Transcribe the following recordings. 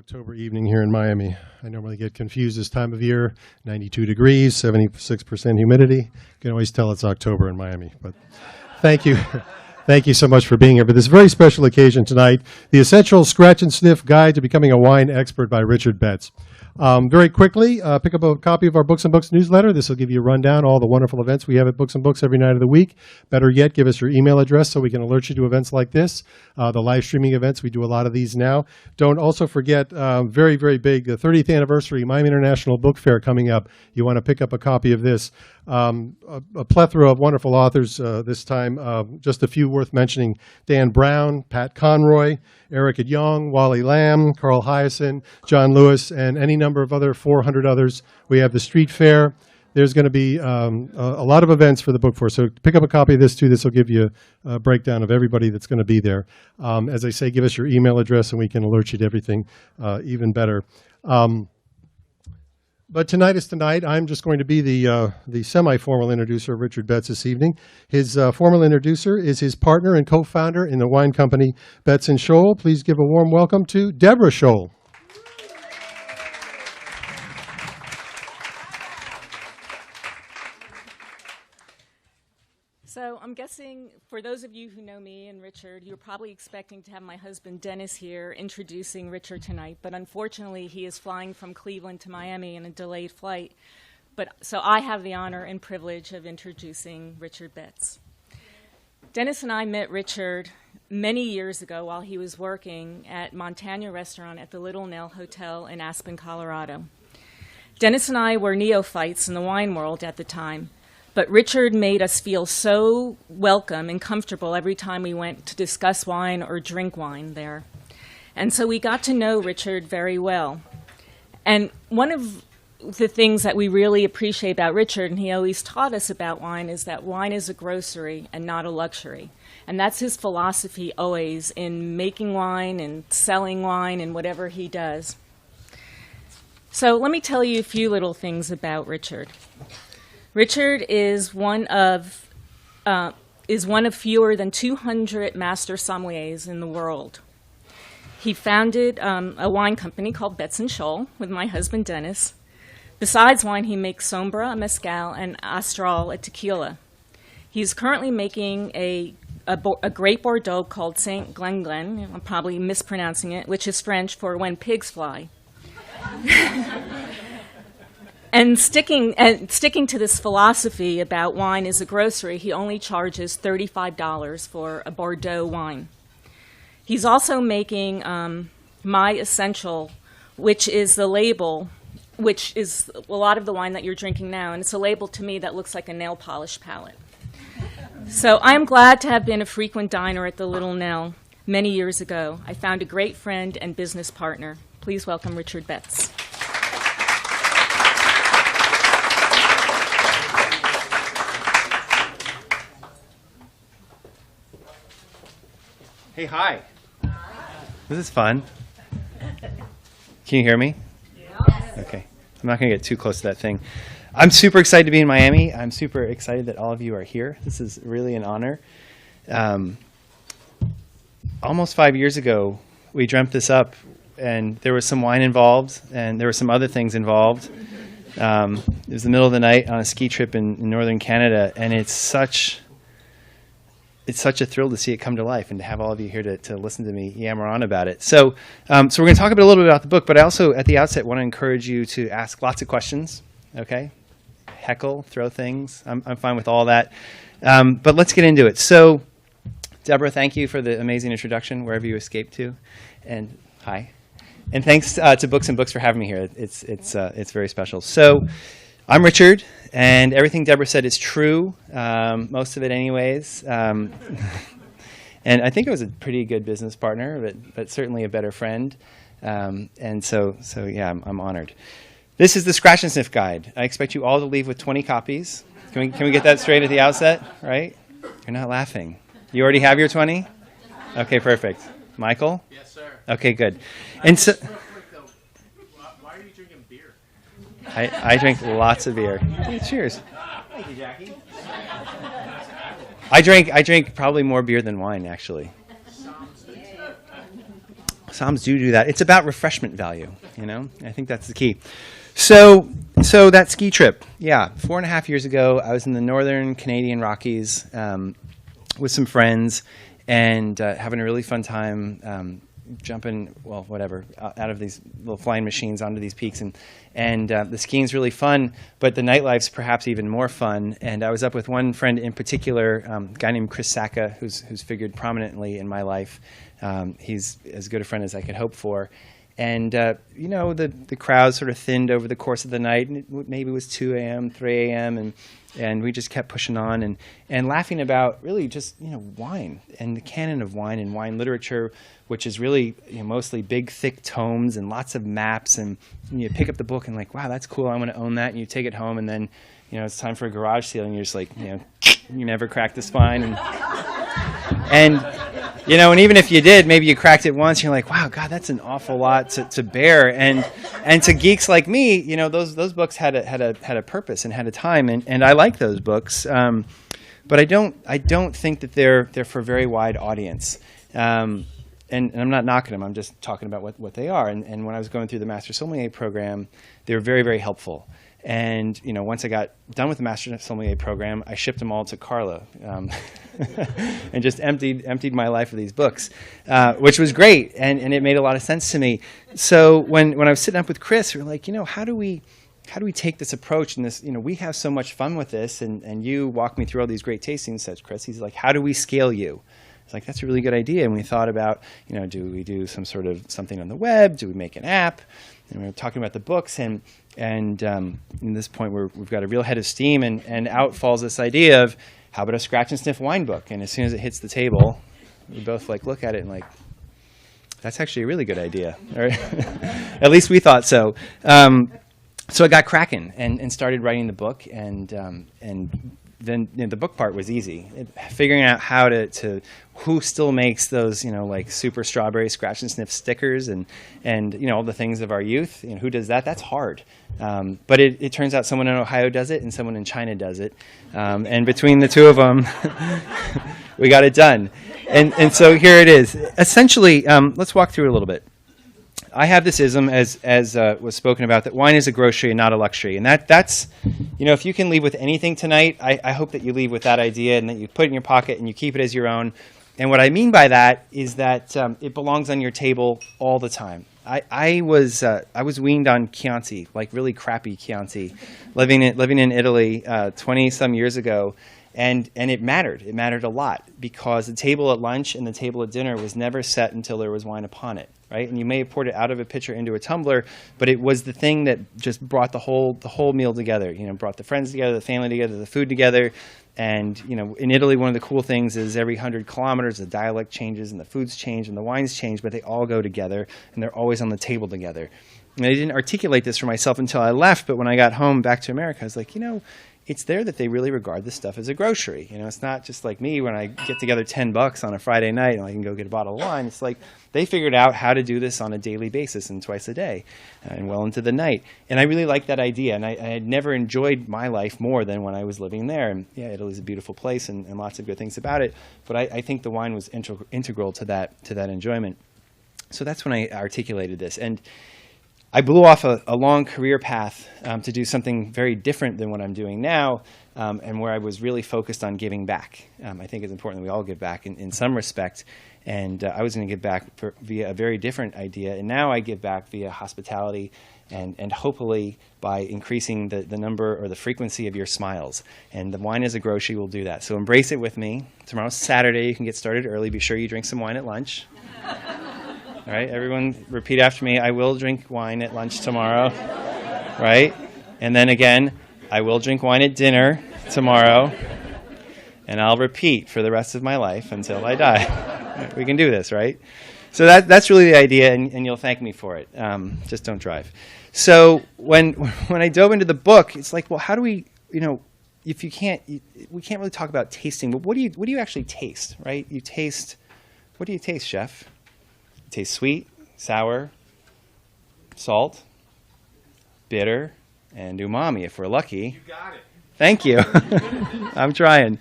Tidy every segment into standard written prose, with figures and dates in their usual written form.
October evening here in Miami. I normally get confused this time of year, 92 degrees, 76% humidity. You can always tell it's October in Miami, but thank you. Thank you so much for being here for this very special occasion tonight, the Essential Scratch and Sniff Guide to Becoming a Wine Expert by Richard Betts. Very quickly, pick up a copy of our Books and Books newsletter. This will give you a rundown, all the wonderful events we have at Books and Books every night of the week. Better yet, give us your email address so we can alert you to events like this. The live streaming events, we do a lot of these now. Don't also forget, very, very big, the 30th anniversary Miami International Book Fair coming up. You want to pick up a copy of this. A plethora of wonderful authors this time. Just a few worth mentioning: Dan Brown, Pat Conroy, Erica Young, Wally Lamb, Carl Hyacin, John Lewis, and any number of other 400 others. We have the street fair. There's going to be a lot of events for the book fair. So pick up a copy of this too. This will give you a breakdown of everybody that's going to be there. As I say, give us your email address and we can alert you to everything even better. But tonight is tonight. I'm just going to be the semi-formal introducer of Richard Betts this evening. His formal introducer is his partner and co-founder in the wine company Betts and Scholl. Please give a warm welcome to Deborah Scholl. So I'm guessing for those of you who know me and Richard, you're probably expecting to have my husband Dennis here introducing Richard tonight, but unfortunately he is flying from Cleveland to Miami in a delayed flight. So I have the honor and privilege of introducing Richard Betts. Dennis and I met Richard many years ago while he was working at Montana Restaurant at the Little Nell Hotel in Aspen, Colorado. Dennis and I were neophytes in the wine world at the time. But Richard made us feel so welcome and comfortable every time we went to discuss wine or drink wine there. And so we got to know Richard very well. And one of the things that we really appreciate about Richard, and he always taught us about wine, is that wine is a grocery and not a luxury. And that's his philosophy always in making wine and selling wine and whatever he does. So let me tell you a few little things about Richard. Richard is one of fewer than 200 master sommeliers in the world. He founded a wine company called Betts and Scholl with my husband Dennis. Besides wine, he makes Sombra, a mezcal, and Astral, a tequila. He's currently making a great Bordeaux called Saint Glen. I'm probably mispronouncing it, which is French for when pigs fly. And sticking to this philosophy about wine as a grocery, he only charges $35 for a Bordeaux wine. He's also making My Essential, which is the label, which is a lot of the wine that you're drinking now, and it's a label to me that looks like a nail polish palette. So I'm glad to have been a frequent diner at the Little Nell many years ago. I found a great friend and business partner. Please welcome Richard Betts. Hey, hi. This is fun. Can you hear me? Yes. Okay. I'm not going to get too close to that thing. I'm super excited to be in Miami. I'm super excited that all of you are here. This is really an honor. Almost 5 years ago, we dreamt this up, and there was some wine involved, and there were some other things involved. It was the middle of the night on a ski trip in northern Canada, and it's such a thrill to see it come to life and to have all of you here to listen to me yammer on about it. So we're going to talk a little bit about the book, but I also, at the outset, want to encourage you to ask lots of questions, okay? Heckle, throw things. I'm fine with all that. But let's get into it. So, Deborah, thank you for the amazing introduction, wherever you escaped to. And hi. And thanks to Books and Books for having me here. It's very special. So, I'm Richard, and everything Deborah said is true, most of it anyways. And I think I was a pretty good business partner, but certainly a better friend. And so yeah, I'm honored. This is the Scratch and Sniff Guide. I expect you all to leave with 20 copies. Can we get that straight at the outset, right? You're not laughing. You already have your 20? Okay, perfect. Michael? Yes, sir. Okay, good. And so, real quick, though, why are you drinking beer? I drink lots of beer. Hey, cheers. Thank you, Jackie. I drink probably more beer than wine, actually. Psalms do that. It's about refreshment value, you know? I think that's the key. So that ski trip, 4.5 years ago, I was in the northern Canadian Rockies with some friends and having a really fun time jumping, out of these little flying machines onto these peaks. And the skiing's really fun, but the nightlife's perhaps even more fun. And I was up with one friend in particular, a guy named Chris Sacca, who's figured prominently in my life. He's as good a friend as I could hope for. And, the crowd sort of thinned over the course of the night. And maybe it was 2 a.m., 3 a.m., and we just kept pushing on and laughing about really just, wine and the canon of wine and wine literature, which is really mostly big, thick tomes and lots of maps. And you pick up the book and like, wow, that's cool. I want to own that. And you take it home and then, it's time for a garage sale. And you're just like, you never cracked the spine. And even if you did, maybe you cracked it once, you're like, wow, God, that's an awful lot to bear. And to geeks like me, those books had a purpose and had a time, and I like those books. But I don't think that they're for a very wide audience. And I'm not knocking them. I'm just talking about what they are. And when I was going through the Master Sommelier program, they were very, very helpful. And once I got done with the Master Sommelier program, I shipped them all to Carla, and just emptied my life of these books, which was great, and it made a lot of sense to me. So when I was sitting up with Chris, we were like, how do we take this approach and this? We have so much fun with this, and you walk me through all these great tastings, says Chris. He's like, how do we scale you? It's like, that's a really good idea. And we thought about, do we do some sort of something on the web? Do we make an app? And we were talking about the books, and in this point we've got a real head of steam, and out falls this idea of, how about a scratch and sniff wine book? And as soon as it hits the table, we both look at it and like, that's actually a really good idea. Or at least we thought so. So I got cracking and started writing the book, and then the book part was easy. Figuring out how to who still makes those super strawberry scratch and sniff stickers and all the things of our youth. Who does that? That's hard. But it turns out someone in Ohio does it and someone in China does it, and between the two of them, we got it done. And so here it is. Essentially, let's walk through it a little bit. I have this ism, as was spoken about, that wine is a grocery and not a luxury. And that's, if you can leave with anything tonight, I hope that you leave with that idea and that you put it in your pocket and you keep it as your own. And what I mean by that is that it belongs on your table all the time. I was weaned on Chianti, like really crappy Chianti, living in Italy 20-some years ago. And it mattered. It mattered a lot because the table at lunch and the table at dinner was never set until there was wine upon it, right? And you may have poured it out of a pitcher into a tumbler, but it was the thing that just brought the whole meal together. Brought the friends together, the family together, the food together. And in Italy, one of the cool things is every 100 kilometers, the dialect changes and the foods change and the wines change, but they all go together and they're always on the table together. And I didn't articulate this for myself until I left, but when I got home back to America, I was like, it's there that they really regard this stuff as a grocery. It's not just like me when I get together $10 on a Friday night and I can go get a bottle of wine. It's like they figured out how to do this on a daily basis and twice a day and well into the night. And I really liked that idea. And I had never enjoyed my life more than when I was living there. And Italy's a beautiful place and lots of good things about it. But I think the wine was integral to that enjoyment. So that's when I articulated this. And I blew off a long career path to do something very different than what I'm doing now, and where I was really focused on giving back. I think it's important that we all give back in some respect, and I was going to give back via a very different idea, and now I give back via hospitality and hopefully by increasing the number or the frequency of your smiles. And the wine as a grocery will do that. So embrace it with me. Tomorrow's Saturday. You can get started early. Be sure you drink some wine at lunch. All right, everyone repeat after me. I will drink wine at lunch tomorrow, right? And then again, I will drink wine at dinner tomorrow, and I'll repeat for the rest of my life until I die. We can do this, right? So that's really the idea, and you'll thank me for it. Just don't drive. So when I dove into the book, it's like, well, how do we, if you can't, we can't really talk about tasting, but what do you actually taste, right? What do you taste, chef? Tastes sweet, sour, salt, bitter, and umami if we're lucky. You got it. Thank you. I'm trying.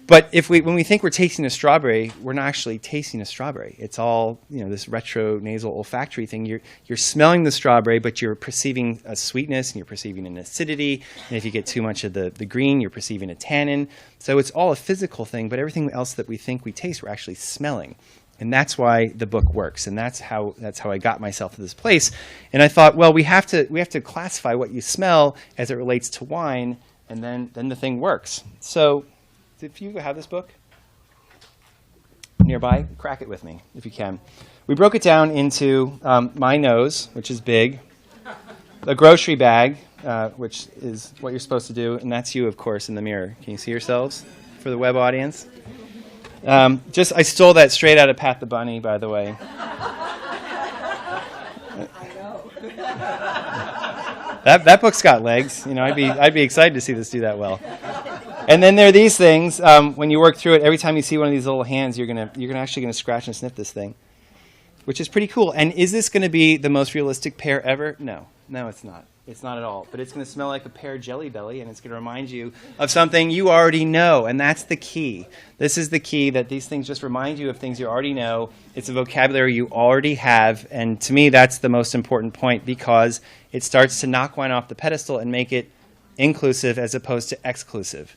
But when we think we're tasting a strawberry, we're not actually tasting a strawberry. It's all, this retronasal olfactory thing. You're smelling the strawberry, but you're perceiving a sweetness and you're perceiving an acidity. And if you get too much of the green, you're perceiving a tannin. So it's all a physical thing, but everything else that we think we taste, we're actually smelling. And that's why the book works. And that's how I got myself to this place. And I thought, well, we have to classify what you smell as it relates to wine, and then the thing works. So if you have this book nearby, crack it with me if you can. We broke it down into my nose, which is big, a grocery bag, which is what you're supposed to do, and that's you, of course, in the mirror. Can you see yourselves for the web audience? I stole that straight out of Pat the Bunny, by the way. That book's got legs. I'd be excited to see this do that well. And then there are these things. When you work through it, every time you see one of these little hands, you're actually gonna scratch and sniff this thing, which is pretty cool. And is this gonna be the most realistic pear ever? No, it's not. It's not at all. But it's gonna smell like a pear Jelly Belly, and it's gonna remind you of something you already know. And that's the key. This is the key, that these things just remind you of things you already know. It's a vocabulary you already have. And to me, that's the most important point, because it starts to knock wine off the pedestal and make it inclusive as opposed to exclusive.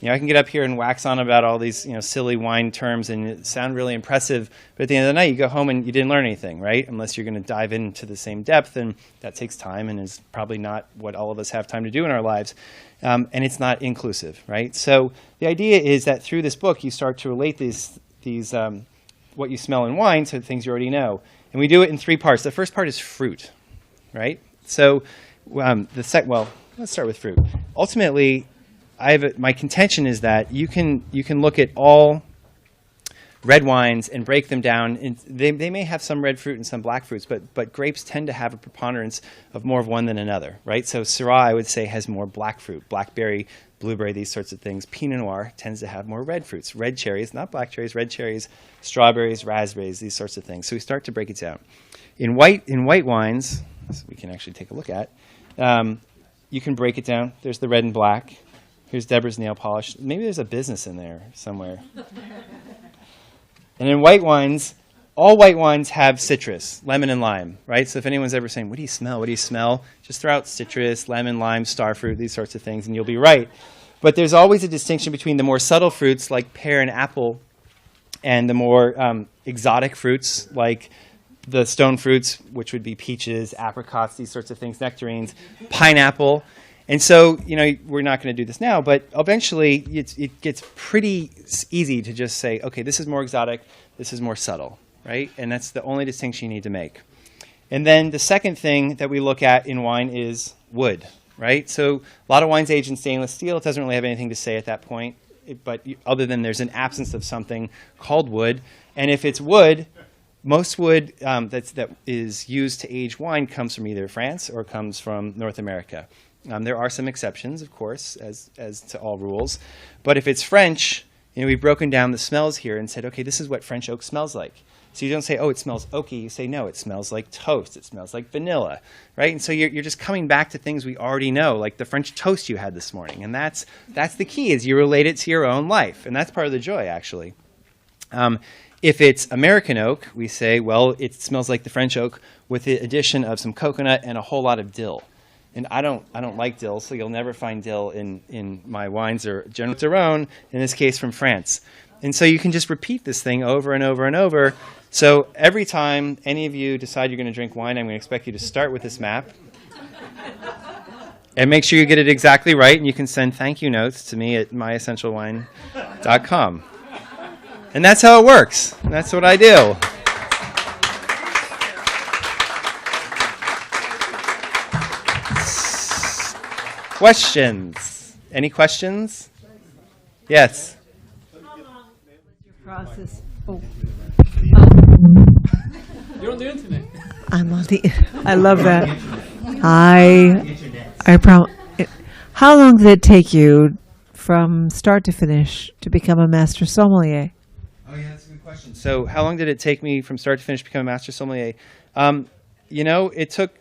I can get up here and wax on about all these, silly wine terms and sound really impressive, but at the end of the night, you go home and you didn't learn anything, right? Unless you're going to dive into the same depth, and that takes time and is probably not what all of us have time to do in our lives, and it's not inclusive, right? So the idea is that through this book, you start to relate these what you smell in wine to things you already know, and we do it in 3 parts. The first part is fruit, right? So let's start with fruit. Ultimately, my contention is that you can look at all red wines and break them down. And they may have some red fruit and some black fruits, but grapes tend to have a preponderance of more of one than another, right? So Syrah, I would say, has more black fruit, blackberry, blueberry, these sorts of things. Pinot Noir tends to have more red fruits, red cherries, not black cherries, red cherries, strawberries, raspberries, these sorts of things. So we start to break it down. In white wines, we can actually take a look at, you can break it down. There's the red and black. Here's Deborah's nail polish. Maybe there's a business in there somewhere. And in white wines, all white wines have citrus, lemon and lime, right? So if anyone's ever saying, what do you smell? What do you smell? Just throw out citrus, lemon, lime, starfruit, these sorts of things, and you'll be right. But there's always a distinction between the more subtle fruits like pear and apple and the more exotic fruits like the stone fruits, which would be peaches, apricots, these sorts of things, nectarines, pineapple. And so, we're not going to do this now, but eventually it gets pretty easy to just say, okay, this is more exotic, this is more subtle, right? And that's the only distinction you need to make. And then the second thing that we look at in wine is wood, right? So a lot of wine's aged in stainless steel. It doesn't really have anything to say at that point, but other than there's an absence of something called wood. And if it's wood, most wood that is used to age wine comes from either France or comes from North America. There are some exceptions, of course, as to all rules. But if it's French, we've broken down the smells here and said, okay, this is what French oak smells like. So you don't say, oh, it smells oaky. You say, no, it smells like toast. It smells like vanilla, right? And so you're just coming back to things we already know, like the French toast you had this morning. And that's the key, is you relate it to your own life. And that's part of the joy, actually. If it's American oak, we say, well, it smells like the French oak with the addition of some coconut and a whole lot of dill. And I don't like dill, so you'll never find dill in my wines or General Daron, in this case from France. And so you can just repeat this thing over and over and over. So every time any of you decide you're going to drink wine, I'm going to expect you to start with this map. And make sure you get it exactly right, and you can send thank you notes to me at myessentialwine.com. And that's how it works. And that's what I do. Questions? Any questions? Yes. Process. Oh. You're on the internet. I'm on the. I love that. I promise. How long did it take you from start to finish to become a master sommelier? Oh yeah, that's a good question. So, how long did it take me from start to finish to become a master sommelier? It took.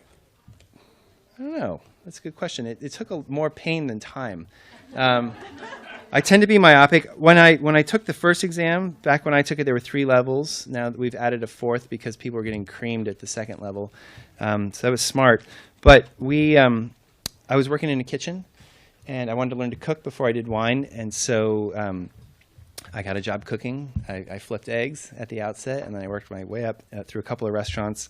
I don't know. That's a good question. It took more pain than time. I tend to be myopic. When I took the first exam, back when I took it, there were 3 levels. Now we've added a 4th because people were getting creamed at the 2nd level. So that was smart. But I was working in a kitchen, and I wanted to learn to cook before I did wine. And so I got a job cooking. I flipped eggs at the outset, and then I worked my way up through a couple of restaurants.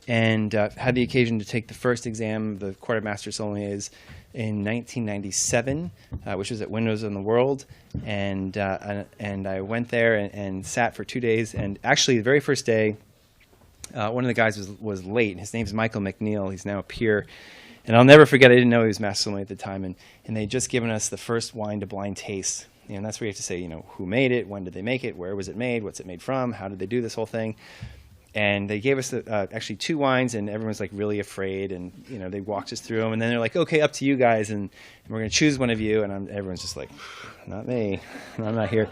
And had the occasion to take the first exam, the Court of Master Sommeliers, in 1997, which was at Windows in the World. And I went there and sat for 2 days. And actually, the very first day, one of the guys was late. His name's Michael McNeil. He's now a peer. And I'll never forget, I didn't know he was Master Sommelier at the time. And they'd just given us the first wine to blind taste. And that's where you have to say, who made it, when did they make it, where was it made, what's it made from, how did they do this whole thing. And they gave us actually 2 wines, and everyone's like really afraid, and they walked us through them, and then they're like, okay, up to you guys, and we're going to choose one of you, and everyone's just like, not me, I'm not here.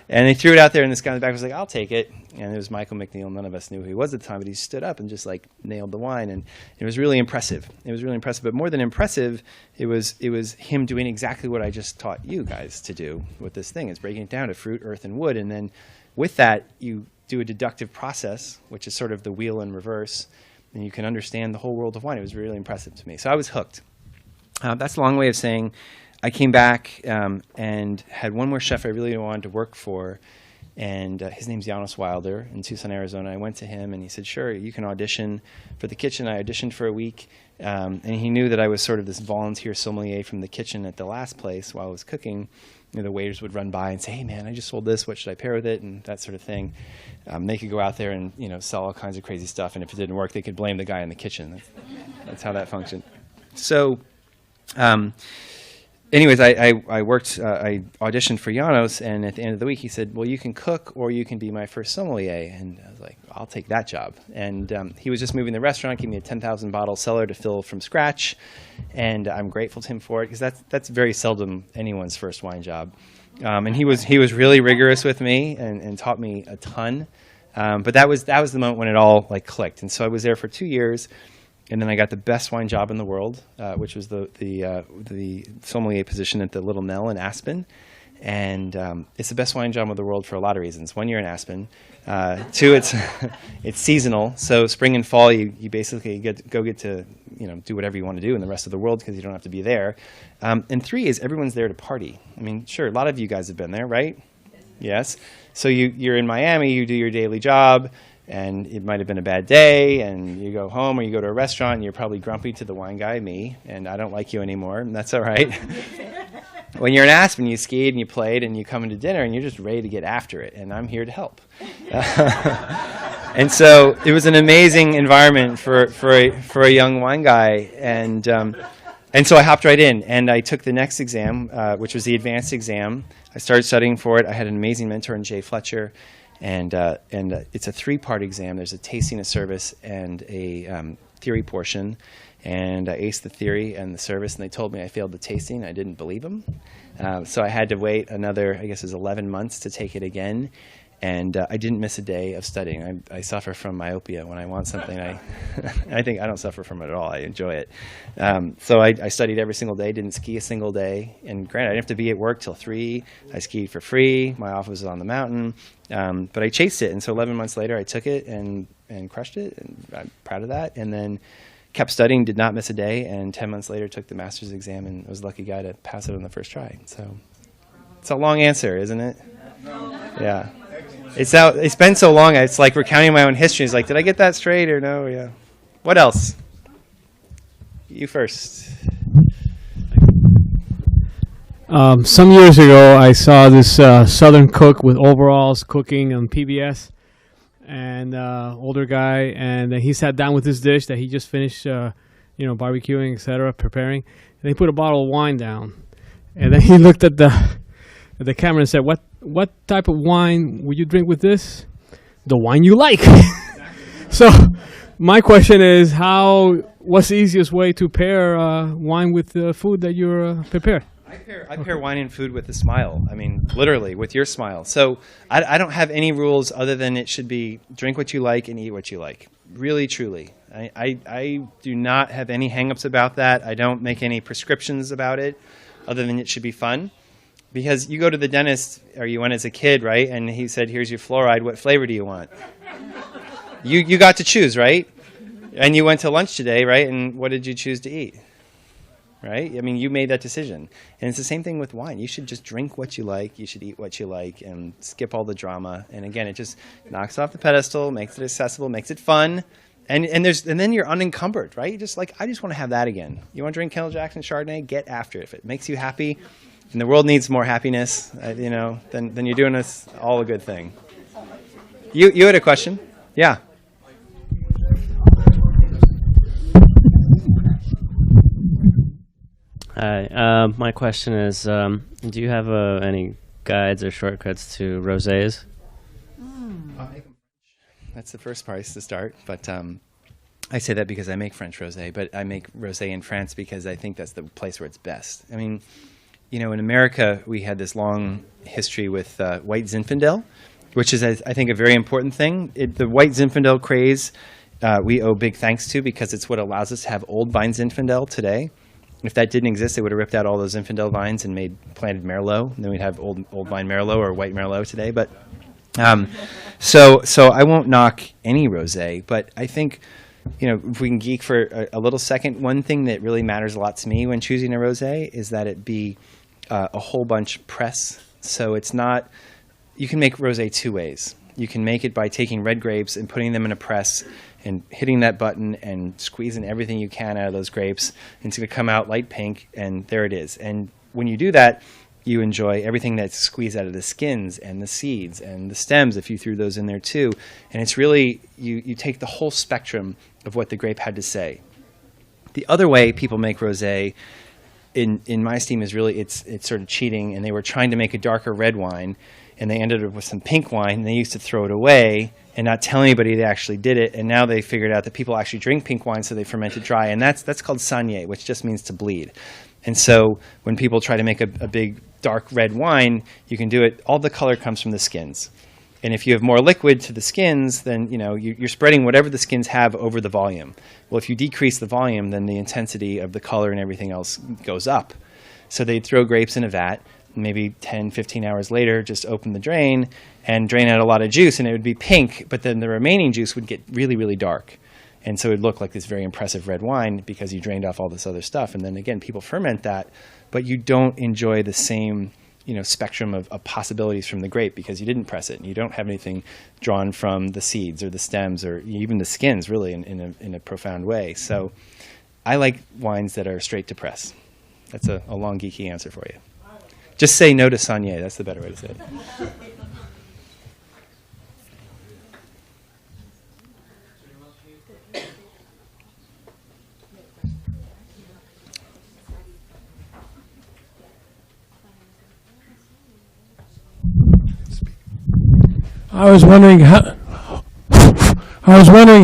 And they threw it out there, and this guy in the back was like, I'll take it. And it was Michael McNeil. None of us knew who he was at the time, but he stood up and just like nailed the wine, and it was really impressive. It was really impressive, but more than impressive, it was him doing exactly what I just taught you guys to do with this thing. It's breaking it down to fruit, earth, and wood, and then with that, you do a deductive process, which is sort of the wheel in reverse, and you can understand the whole world of wine. It was really impressive to me. So I was hooked. That's a long way of saying I came back and had one more chef I really wanted to work for, and his name's Janos Wilder in Tucson, Arizona. I went to him, and he said, sure, you can audition for the kitchen. I auditioned for a week, and he knew that I was sort of this volunteer sommelier from the kitchen at the last place while I was cooking. The waiters would run by and say, hey, man, I just sold this. What should I pair with it? And that sort of thing. They could go out there and sell all kinds of crazy stuff. And if it didn't work, they could blame the guy in the kitchen. That's how that functioned. So anyways, I worked, I auditioned for Janos. And at the end of the week, he said, well, you can cook or you can be my first sommelier. And I was like, I'll take that job. And he was just moving the restaurant, gave me a 10,000 bottle cellar to fill from scratch. And I'm grateful to him for it, because that's very seldom anyone's first wine job. And he was really rigorous with me and taught me a ton. But that was the moment when it all like clicked. And so I was there for 2 years, and then I got the best wine job in the world, which was the sommelier position at the Little Nell in Aspen. And it's the best wine job in the world for a lot of reasons. 1 year in Aspen. 2, it's seasonal. So spring and fall, you basically get to do whatever you want to do in the rest of the world because you don't have to be there. And 3 is everyone's there to party. I mean, sure, a lot of you guys have been there, right? Yes. So you're in Miami, you do your daily job, and it might have been a bad day, and you go home or you go to a restaurant, and you're probably grumpy to the wine guy, me, and I don't like you anymore, and that's all right. When you're in Aspen, you skied and you played, and you come into dinner, and you're just ready to get after it, and I'm here to help. And so it was an amazing environment for a young wine guy, and so I hopped right in, and I took the next exam, which was the advanced exam. I started studying for it. I had an amazing mentor in Jay Fletcher, and it's a 3-part exam. There's a tasting, a service, and a theory portion. And I aced the theory and the service, and they told me I failed the tasting. I didn't believe them. So I had to wait another, I guess it was 11 months to take it again. And I didn't miss a day of studying. I suffer from myopia. When I want something, I think I don't suffer from it at all. I enjoy it. So I studied every single day, didn't ski a single day. And granted, I didn't have to be at work till 3. I skied for free. My office was on the mountain. But I chased it. And so 11 months later, I took it and crushed it. And I'm proud of that. And then kept studying, did not miss a day. And 10 months later, took the master's exam and was the lucky guy to pass it on the first try. So it's a long answer, isn't it? Yeah. It's been so long, it's like recounting my own history. It's like, did I get that straight or no? Yeah. What else? You first. Some years ago, I saw this Southern cook with overalls cooking on PBS, and older guy, and he sat down with this dish that he just finished, barbecuing, etc., preparing, and he put a bottle of wine down, and then he looked at the camera and said, "What type of wine would you drink with this? The wine you like." So, my question is, what's the easiest way to pair wine with the food that you're prepared? I pair wine and food with a smile. I mean, literally, with your smile. So I don't have any rules other than it should be drink what you like and eat what you like. Really, truly. I do not have any hang-ups about that. I don't make any prescriptions about it other than it should be fun. Because you go to the dentist, or you went as a kid, right? And he said, here's your fluoride. What flavor do you want? You got to choose, right? And you went to lunch today, right? And what did you choose to eat? Right? I mean, you made that decision. And it's the same thing with wine. You should just drink what you like. You should eat what you like and skip all the drama. And again, it just knocks off the pedestal, makes it accessible, makes it fun. And then you're unencumbered, right? You just like, I just want to have that again. You want to drink Kendall Jackson Chardonnay? Get after it. If it makes you happy and the world needs more happiness, then you're doing us all a good thing. You had a question? Yeah. Hi. My question is, do you have any guides or shortcuts to rosés? That's the first price to start, but I say that because I make French rosé, but I make rosé in France because I think that's the place where it's best. I mean, in America, we had this long history with white Zinfandel, which is, I think, a very important thing. The white Zinfandel craze we owe big thanks to because it's what allows us to have old vine Zinfandel today. If that didn't exist, they would have ripped out all those Zinfandel vines and planted Merlot, and then we'd have old vine Merlot or white Merlot today. But so I won't knock any rosé, but I think, if we can geek for a little second, one thing that really matters a lot to me when choosing a rosé is that it be a whole bunch press. So it's not, you can make rosé two ways. You can make it by taking red grapes and putting them in a press and hitting that button and squeezing everything you can out of those grapes. And it's going to come out light pink, and there it is. And when you do that, you enjoy everything that's squeezed out of the skins and the seeds and the stems if you threw those in there too. And it's really, you take the whole spectrum of what the grape had to say. The other way people make rosé, in my esteem, is really, it's sort of cheating, and they were trying to make a darker red wine, and they ended up with some pink wine, and they used to throw it away and not tell anybody they actually did it, and now they figured out that people actually drink pink wine, so they ferment it dry, and that's called saignée, which just means to bleed. And so when people try to make a big dark red wine, you can do it, all the color comes from the skins. And if you have more liquid to the skins, then you're spreading whatever the skins have over the volume. Well, if you decrease the volume, then the intensity of the color and everything else goes up. So they'd throw grapes in a vat, maybe 10, 15 hours later, just open the drain and drain out a lot of juice, and it would be pink, but then the remaining juice would get really, really dark. And so it would look like this very impressive red wine because you drained off all this other stuff. And then again, people ferment that, but you don't enjoy the same spectrum of possibilities from the grape because you didn't press it, and you don't have anything drawn from the seeds or the stems or even the skins really in a profound way. So I like wines that are straight to press. That's a long geeky answer for you. Just say no to saignée. That's the better way to say it. I was wondering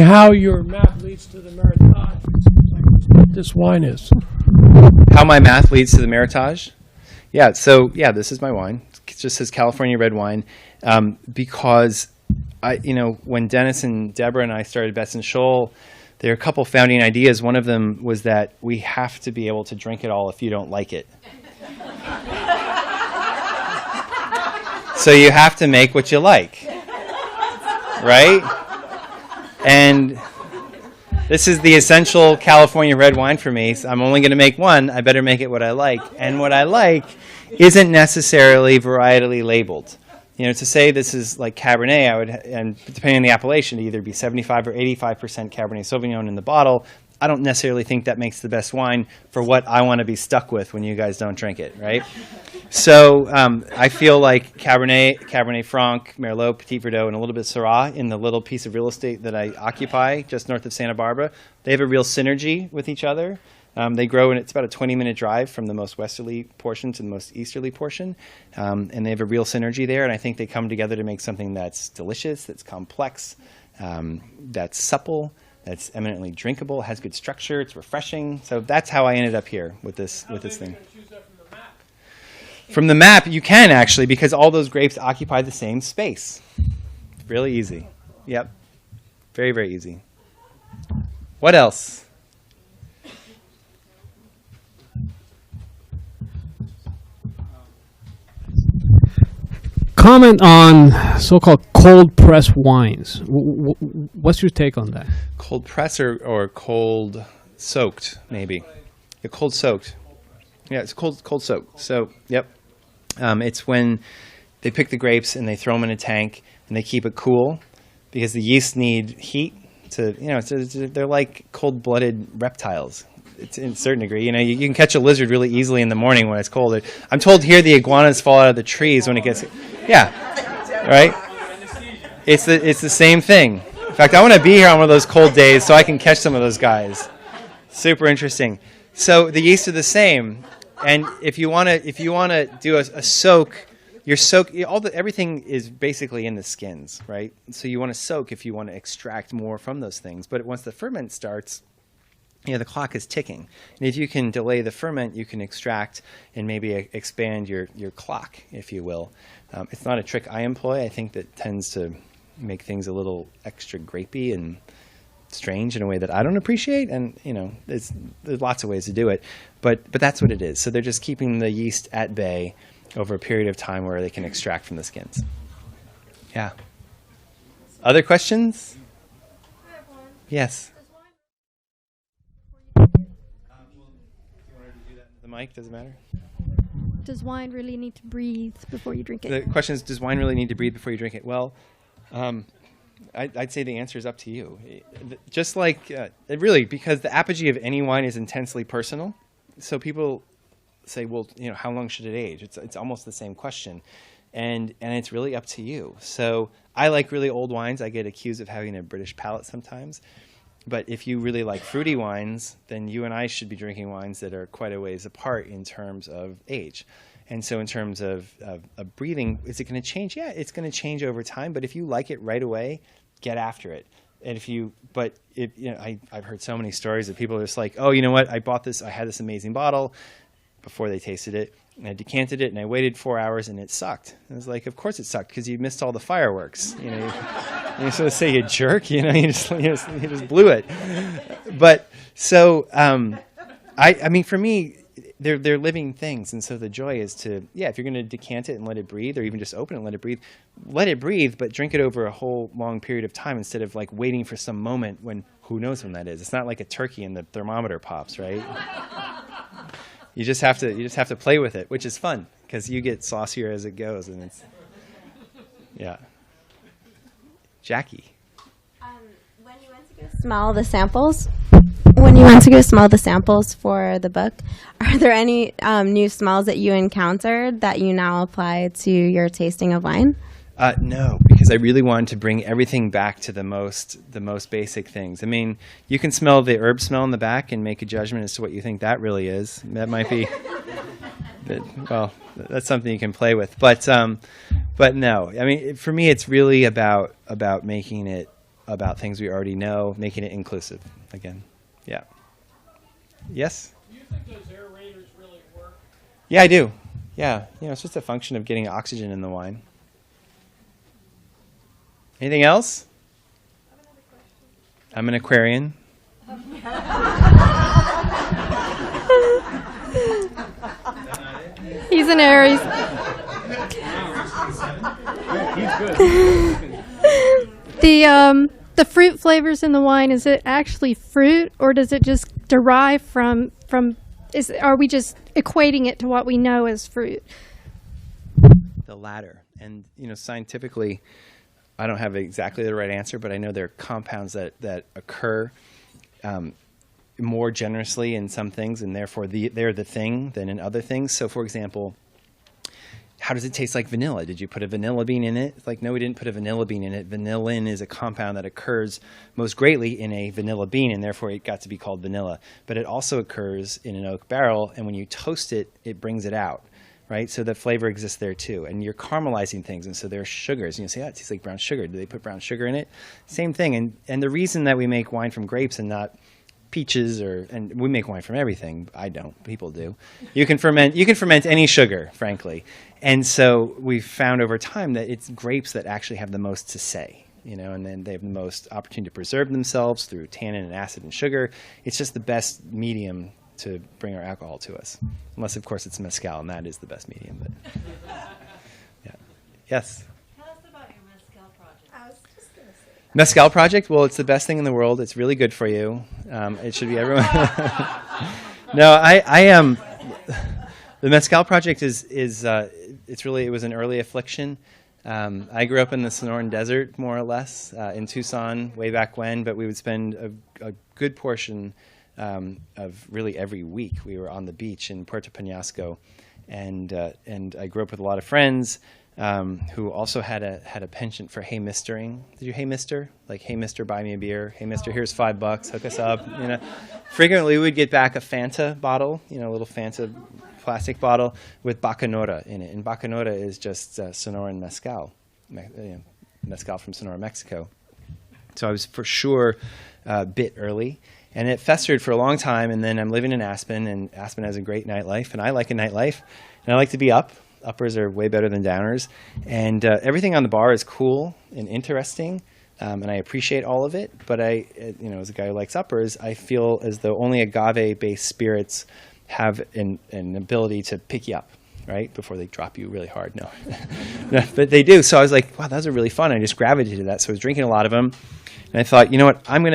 how your map leads to the Meritage. It seems like that's what this wine is. How my math leads to the Meritage? Yeah, so this is my wine. It just says California red wine because when Dennis and Deborah and I started Best in Shoal, there are a couple founding ideas. One of them was that we have to be able to drink it all if you don't like it. So you have to make what you like, right? And this is the essential California red wine for me. So I'm only going to make one. I better make it what I like. And what I like isn't necessarily varietally labeled. To say this is like Cabernet, and depending on the appellation, it'd either be 75 or 85% Cabernet Sauvignon in the bottle. I don't necessarily think that makes the best wine for what I want to be stuck with when you guys don't drink it, right? So I feel like Cabernet Franc, Merlot, Petit Verdot, and a little bit of Syrah in the little piece of real estate that I occupy just north of Santa Barbara, they have a real synergy with each other. They grow, and it's about a 20-minute drive from the most westerly portion to the most easterly portion, and they have a real synergy there, and I think they come together to make something that's delicious, that's complex, that's supple, that's eminently drinkable, has good structure, it's refreshing. So that's how I ended up here with this thing. From the map, you can actually, because all those grapes occupy the same space. Really easy. Yep. Very, very easy. What else? comment on so-called cold press wines. What's your take on that? Cold press or cold soaked, maybe. Yeah, cold soaked. Yeah, it's cold soaked. So, yep. It's when they pick the grapes and they throw them in a tank and they keep it cool because the yeast need heat to, they're like cold-blooded reptiles. It's in a certain degree. You can catch a lizard really easily in the morning when it's cold. I'm told here the iguanas fall out of the trees when it gets, right? It's the same thing. In fact, I want to be here on one of those cold days so I can catch some of those guys. Super interesting. So the yeast are the same, and if you want to do a soak, everything is basically in the skins, right? So you want to soak if you want to extract more from those things. But once the ferment starts, the clock is ticking. And if you can delay the ferment, you can extract and maybe expand your clock, if you will. It's not a trick I employ. I think that tends to make things a little extra grapey and strange in a way that I don't appreciate. And, there's lots of ways to do it. But that's what it is. So they're just keeping the yeast at bay over a period of time where they can extract from the skins. Yeah. Other questions? I have one. Yes. The mic, does it matter? Does wine really need to breathe before you drink it? The question is, does wine really need to breathe before you drink it? Well, I'd say the answer is up to you. Just like, really, because the apogee of any wine is intensely personal. So people say, well, how long should it age? It's almost the same question. And it's really up to you. So I like really old wines. I get accused of having a British palate sometimes. But if you really like fruity wines, then you and I should be drinking wines that are quite a ways apart in terms of age. And so in terms of breathing, is it going to change? Yeah, it's going to change over time. But if you like it right away, get after it. And I've heard so many stories of people just like, oh, you know what? I had this amazing bottle before they tasted it. And I decanted it, and I waited 4 hours, and it sucked. And I was like, of course it sucked, because you missed all the fireworks. You're supposed to say, you jerk, you just blew it. But so, I mean, for me, they're living things, and so the joy is to, if you're going to decant it and let it breathe, or even just open it and let it breathe, but drink it over a whole long period of time instead of like waiting for some moment when who knows when that is. It's not like a turkey and the thermometer pops, right? You just have to play with it, which is fun because you get saucier as it goes, and it's Jackie. When you went to go smell the samples for the book, are there any new smells that you encountered that you now apply to your tasting of wine? No, because I really wanted to bring everything back to the most basic things. I mean, you can smell the herb smell in the back and make a judgment as to what you think that really is. That might be, that's something you can play with. But no, I mean, for me, it's really about making it about things we already know, making it inclusive again. Yeah. Yes? Do you think those aerators really work? Yeah, I do. Yeah, it's just a function of getting oxygen in the wine. Anything else? I'm an Aquarian. He's an Aries. The fruit flavors in the wine, is it actually fruit, or does it just derive from are we just equating it to what we know as fruit? The latter. And scientifically, I don't have exactly the right answer, but I know there are compounds that occur more generously in some things, and therefore they're the thing than in other things. So, for example, how does it taste like vanilla? Did you put a vanilla bean in it? It's like, no, we didn't put a vanilla bean in it. Vanillin is a compound that occurs most greatly in a vanilla bean, and therefore it got to be called vanilla. But it also occurs in an oak barrel, and when you toast it, it brings it out. Right, so the flavor exists there too, and you're caramelizing things, and so there are sugars. And you say, it tastes like brown sugar. Do they put brown sugar in it? Same thing. And the reason that we make wine from grapes and not peaches, and we make wine from everything. I don't. People do. You can ferment any sugar, frankly. And so we've found over time that it's grapes that actually have the most to say. And then they have the most opportunity to preserve themselves through tannin and acid and sugar. It's just the best medium to bring our alcohol to us, unless of course it's mezcal, and that is the best medium. But Yes. Tell us about your mezcal project. I was just going to say. Mezcal project? Well, it's the best thing in the world. It's really good for you. It should be everyone. No, I am. The Mezcal project is it's really, it was an early affliction. I grew up in the Sonoran Desert, more or less, in Tucson way back when, but we would spend a good portion of really every week. We were on the beach in Puerto Penasco, and I grew up with a lot of friends who also had a penchant for hey mistering. Did you hey mister? Like, hey mister, buy me a beer. Hey mister, here's $5, hook us up. You know, frequently we would get back a Fanta bottle, you know, a little Fanta plastic bottle with bacanora in it. And bacanora is just Sonoran mezcal, mezcal from Sonora, Mexico. So I was for sure a bit early. And it festered for a long time, and then I'm living in Aspen, and Aspen has a great nightlife, and I like a nightlife, and I like to be up. Uppers are way better than downers, and everything on the bar is cool and interesting, and I appreciate all of it, but I, as a guy who likes uppers, I feel as though only agave-based spirits have an ability to pick you up, right, before they drop you really hard. No. No, but they do, so I was like, wow, those are really fun. I just gravitated to that, so I was drinking a lot of them. And I thought, you know what, I'm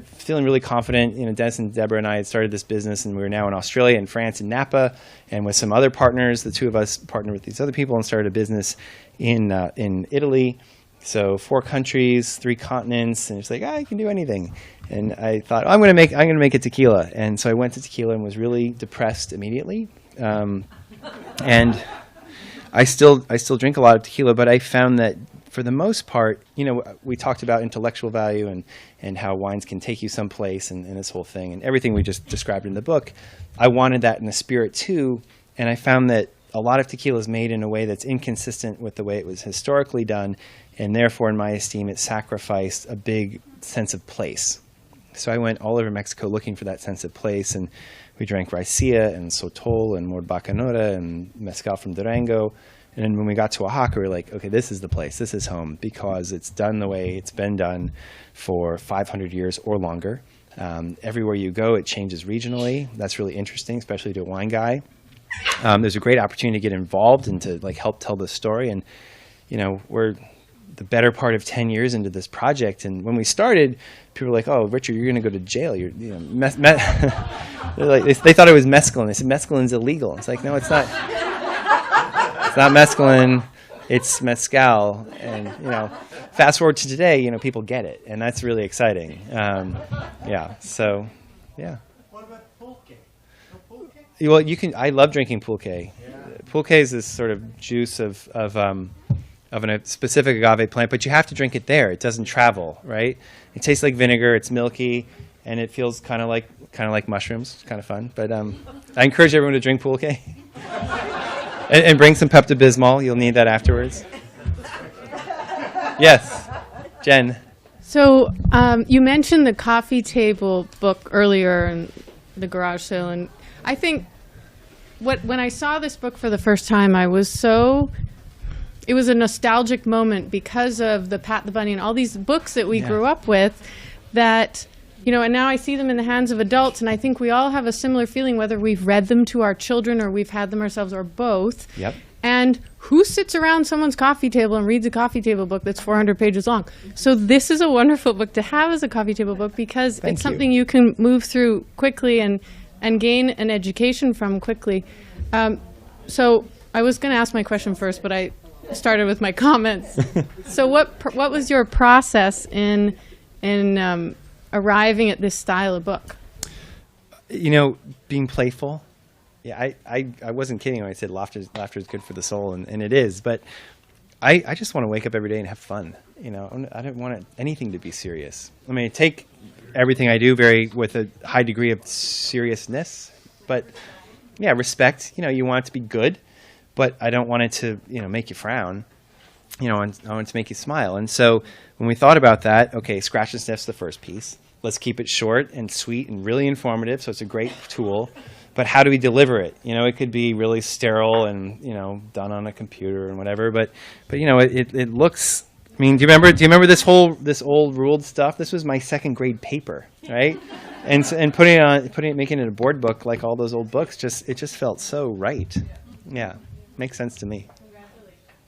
feeling really confident. You know, Dennis and Deborah and I had started this business, and we were now in Australia and France and Napa, and with some other partners, the two of us partnered with these other people and started a business in Italy. So 4 countries, 3 continents, and it's like, I can do anything. And I thought, I'm going to make it tequila. And so I went to tequila and was really depressed immediately. And I still drink a lot of tequila, but I found that for the most part, we talked about intellectual value and how wines can take you someplace and this whole thing and everything we just described in the book. I wanted that in the spirit too, and I found that a lot of tequila is made in a way that's inconsistent with the way it was historically done, and therefore, in my esteem, it sacrificed a big sense of place. So I went all over Mexico looking for that sense of place, and we drank raicilla and sotol and more bacanora and mezcal from Durango. And then when we got to Oaxaca, we were like, okay, this is the place. This is home because it's done the way it's been done for 500 years or longer. Everywhere you go, it changes regionally. That's really interesting, especially to a wine guy. There's a great opportunity to get involved and to help tell the story. And, we're the better part of 10 years into this project. And when we started, people were like, oh, Richard, you're going to go to jail. They're like, they thought it was mescaline. They said, mescaline's illegal. It's like, no, it's not. It's not mescaline, it's mezcal. And, fast forward to today, people get it. And that's really exciting. So. What about pulque? No pulque? Well, I love drinking pulque. Yeah. Pulque is this sort of juice of a specific agave plant, but you have to drink it there. It doesn't travel, right? It tastes like vinegar, it's milky, and it feels kind of like mushrooms. It's kind of fun. But I encourage everyone to drink pulque. And bring some Pepto-Bismol. You'll need that afterwards. Yes, Jen. So you mentioned the coffee table book earlier in the garage sale, and I think when I saw this book for the first time, it was a nostalgic moment because of the Pat the Bunny and all these books that we grew up with that. And now I see them in the hands of adults, and I think we all have a similar feeling, whether we've read them to our children or we've had them ourselves or both. Yep. And who sits around someone's coffee table and reads a coffee table book that's 400 pages long? So this is a wonderful book to have as a coffee table book because it's something you can move through quickly and gain an education from quickly. So I was going to ask my question first, but I started with my comments. So what was your process in arriving at this style of book? Being playful. Yeah, I wasn't kidding when I said laughter is good for the soul, and it is. But I just want to wake up every day and have fun. I don't want anything to be serious. I mean, I take everything I do with a high degree of seriousness. But yeah, respect. You want it to be good, but I don't want it to make you frown. I want it to make you smile. And so when we thought about that, okay, Scratch and Sniff's the first piece. Let's keep it short and sweet and really informative, so it's a great tool. But how do we deliver it? It could be really sterile and done on a computer and whatever. But it looks. I mean, do you remember this old ruled stuff? This was my second grade paper, right? And making it a board book like all those old books. It just felt so right. Yeah, makes sense to me.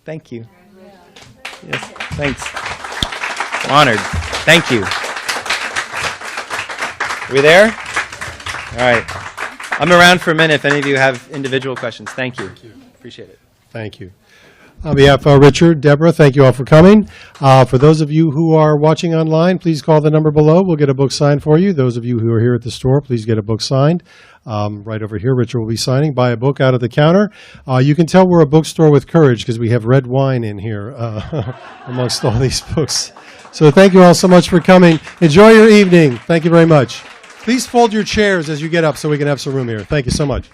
Thank you. Yes, thanks. Honored. Thank you. Are we there? All right. I'm around for a minute if any of you have individual questions. Thank you. Appreciate it. Thank you. On behalf of Richard, Deborah, thank you all for coming. For those of you who are watching online, please call the number below. We'll get a book signed for you. Those of you who are here at the store, please get a book signed. Right over here, Richard will be signing. Buy a book out of the counter. You can tell we're a bookstore with courage because we have red wine in here amongst all these books. So thank you all so much for coming. Enjoy your evening. Thank you very much. Please fold your chairs as you get up so we can have some room here. Thank you so much.